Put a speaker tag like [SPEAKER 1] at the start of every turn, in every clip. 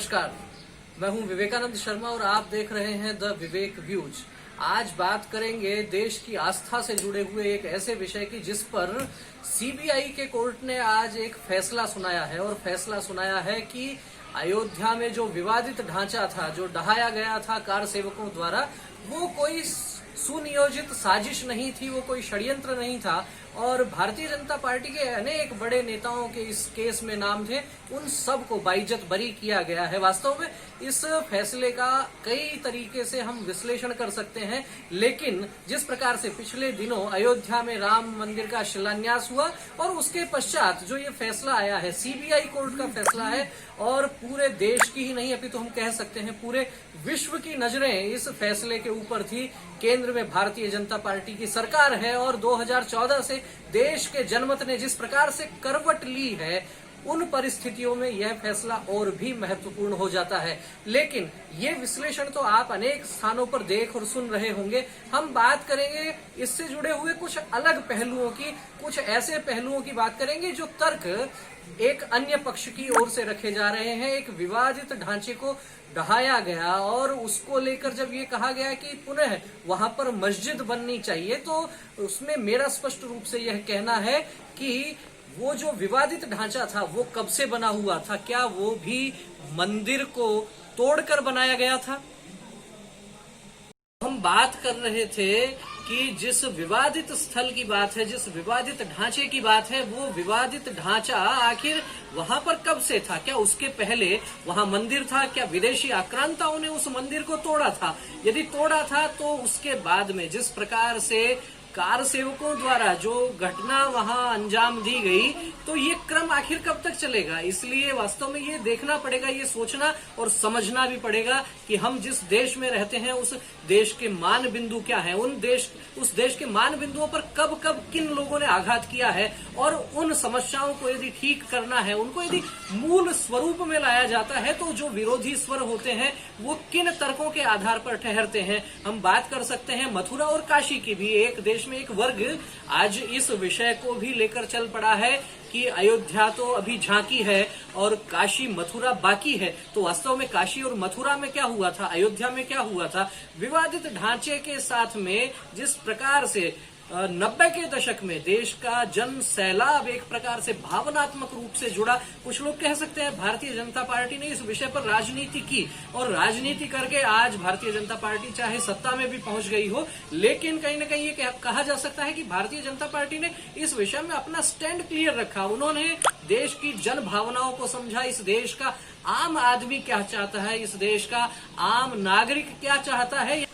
[SPEAKER 1] नमस्कार, मैं हूं विवेकानंद शर्मा और आप देख रहे हैं द विवेक व्यूज। आज बात करेंगे देश की आस्था से जुड़े हुए एक ऐसे विषय की जिस पर सीबीआई के कोर्ट ने आज एक फैसला सुनाया है और फैसला सुनाया है कि अयोध्या में जो विवादित ढांचा था, जो ढहाया गया था कार सेवकों द्वारा, वो कोई सुनियोजित साजिश नहीं थी, वो कोई षड्यंत्र नहीं था। और भारतीय जनता पार्टी के अनेक बड़े नेताओं के इस केस में नाम थे, उन सब को बाइज्जत बरी किया गया है। वास्तव में इस फैसले का कई तरीके से हम विश्लेषण कर सकते हैं, लेकिन जिस प्रकार से पिछले दिनों अयोध्या में राम मंदिर का शिलान्यास हुआ और उसके पश्चात जो ये फैसला आया है, सीबीआई कोर्ट का फैसला है, और पूरे देश की ही नहीं, अभी तो हम कह सकते हैं पूरे विश्व की नजरें इस फैसले के ऊपर थी। केंद्र में भारतीय जनता पार्टी की सरकार है और 2014 से देश के जनमत ने जिस प्रकार से करवट ली है, उन परिस्थितियों में यह फैसला और भी महत्वपूर्ण हो जाता है। लेकिन ये विश्लेषण तो आप अनेक स्थानों पर देख और सुन रहे होंगे। हम बात करेंगे इससे जुड़े हुए कुछ अलग पहलुओं की, कुछ ऐसे पहलुओं की बात करेंगे जो तर्क एक अन्य पक्ष की ओर से रखे जा रहे हैं। एक विवादित ढांचे को ढहाया गया और उसको लेकर जब ये कहा गया कि पुनः वहां पर मस्जिद बननी चाहिए, तो उसमें मेरा स्पष्ट रूप से यह कहना है कि वो जो विवादित ढांचा था वो कब से बना हुआ था? क्या वो भी मंदिर को तोड़कर बनाया गया था? हम बात कर रहे थे कि जिस विवादित स्थल की बात है, जिस विवादित ढांचे की बात है, वो विवादित ढांचा आखिर वहां पर कब से था? क्या उसके पहले वहां मंदिर था? क्या विदेशी आक्रांताओं ने उस मंदिर को तोड़ा था? यदि तोड़ा था तो उसके बाद में जिस प्रकार से कार सेवकों द्वारा जो घटना वहां अंजाम दी गई, तो ये क्रम आखिर कब तक चलेगा? इसलिए वास्तव में ये देखना पड़ेगा, ये सोचना और समझना भी पड़ेगा कि हम जिस देश में रहते हैं उस देश के मान बिंदु क्या है, उस देश के मान बिंदुओं पर कब कब किन लोगों ने आघात किया है, और उन समस्याओं को यदि ठीक करना है, उनको यदि मूल स्वरूप में लाया जाता है, तो जो विरोधी स्वर होते हैं वो किन तर्कों के आधार पर ठहरते हैं। हम बात कर सकते हैं मथुरा और काशी की भी। एक देश में एक वर्ग आज इस विषय को भी लेकर चल पड़ा है कि अयोध्या तो अभी झांकी है और काशी मथुरा बाकी है। तो वास्तव में काशी और मथुरा में क्या हुआ था, अयोध्या में क्या हुआ था? विवादित ढांचे के साथ में जिस प्रकार से 90 के दशक में देश का जन सैलाब एक प्रकार से भावनात्मक रूप से जुड़ा, कुछ लोग कह सकते हैं भारतीय जनता पार्टी ने इस विषय पर राजनीति की, और राजनीति करके आज भारतीय जनता पार्टी चाहे सत्ता में भी पहुंच गई हो, लेकिन कहीं ना कहीं ये कहा जा सकता है कि भारतीय जनता पार्टी ने इस विषय में अपना स्टैंड क्लियर रखा। उन्होंने देश की जन भावनाओं को समझा, इस देश का आम आदमी क्या चाहता है, इस देश का आम नागरिक क्या चाहता है।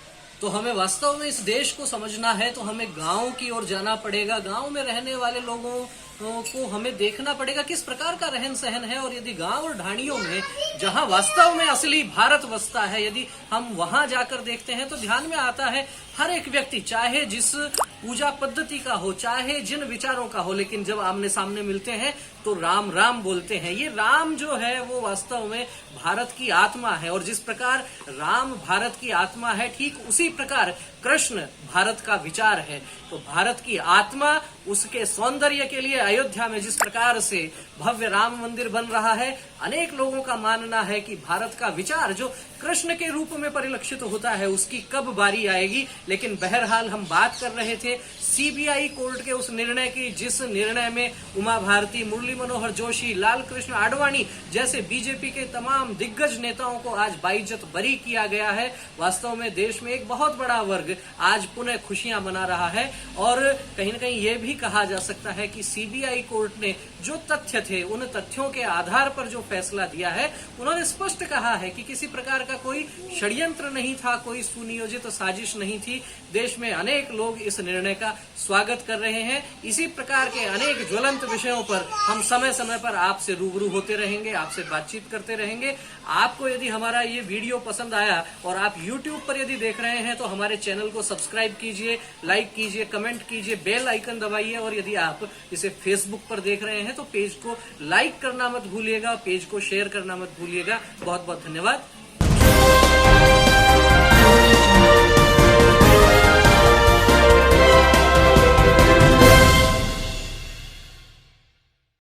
[SPEAKER 1] तो हमें वास्तव में इस देश को समझना है तो हमें गांव की ओर जाना पड़ेगा। गांव में रहने वाले लोगों को हमें देखना पड़ेगा किस प्रकार का रहन सहन है, और यदि गांव और ढाणियों में जहां वास्तव में असली भारत बसता है, यदि हम वहां जाकर देखते हैं तो ध्यान में आता है हर एक व्यक्ति, चाहे जिस पूजा पद्धति का हो, चाहे जिन विचारों का हो, लेकिन जब आमने सामने मिलते हैं तो राम राम बोलते हैं। ये राम जो है वो वास्तव में भारत की आत्मा है, और जिस प्रकार राम भारत की आत्मा है, ठीक उसी प्रकार कृष्ण भारत का विचार है। तो भारत की आत्मा, उसके सौंदर्य के लिए अयोध्या में जिस प्रकार से भव्य राम मंदिर बन रहा है, अनेक लोगों का मानना है कि भारत का विचार जो कृष्ण के रूप में परिलक्षित होता है, उसकी कब बारी आएगी। लेकिन बहरहाल हम बात कर रहे थे सीबीआई कोर्ट के उस निर्णय की, जिस निर्णय में उमा भारती, मुरली मनोहर जोशी, लाल कृष्ण आडवाणी जैसे बीजेपी के तमाम दिग्गज नेताओं को आज बाइज्जत बरी किया गया है। वास्तव में देश में एक बहुत बड़ा वर्ग आज पुनः खुशियां मना रहा है, और कहीं न कहीं ये भी कहा जा सकता है कि सीबीआई कोर्ट ने जो तथ्य थे, उन तथ्यों के आधार पर जो फैसला दिया है, उन्होंने स्पष्ट कहा है कि किसी प्रकार का कोई षड्यंत्र नहीं था, कोई सुनियोजित साजिश नहीं थी। देश में अनेक लोग इस निर्णय का स्वागत कर रहे हैं। इसी प्रकार के अनेक ज्वलंत विषयों पर हम समय समय पर आपसे रूबरू होते रहेंगे, आपसे बातचीत करते रहेंगे। आपको यदि हमारा ये वीडियो पसंद आया और आप YouTube पर यदि देख रहे हैं तो हमारे चैनल को सब्सक्राइब कीजिए, लाइक कीजिए, कमेंट कीजिए, बेल आइकन दबाइए, और यदि आप इसे फेसबुक पर देख रहे हैं तो पेज को लाइक करना मत भूलिएगा, पेज को शेयर करना मत भूलिएगा। बहुत बहुत धन्यवाद।